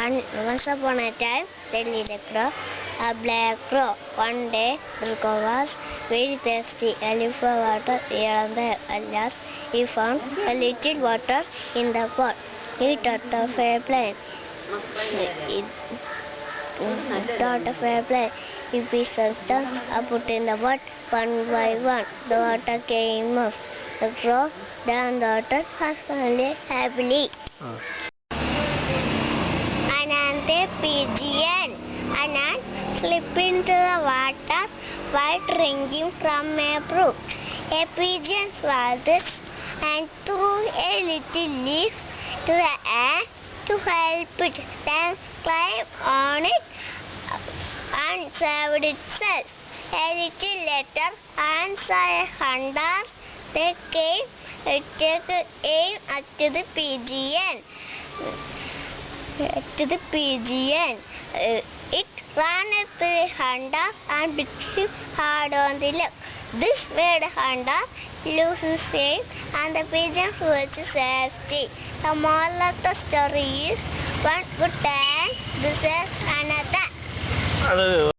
Once upon a time, there lived a black crow. One day, the crow was very thirsty. He looked for water here and there. At last, he found a little water in the pot. He thought of a plan. He picked some stones and put in the pot one by one. The water came up. The crow down the water and happily. Anand pigeon. Anand slipped into the water while drinking from a brook. A pigeon saw this and threw a little leaf to the air to help it. Then climbed on it and saved itself. A little later, Anand saw a hunter. They came to take aim at the pigeon. It ran at the hunter and bit him hard on the leg. This made the hunter lose his aim and the pigeon flew to safety. The moral of the story is one good time deserves another.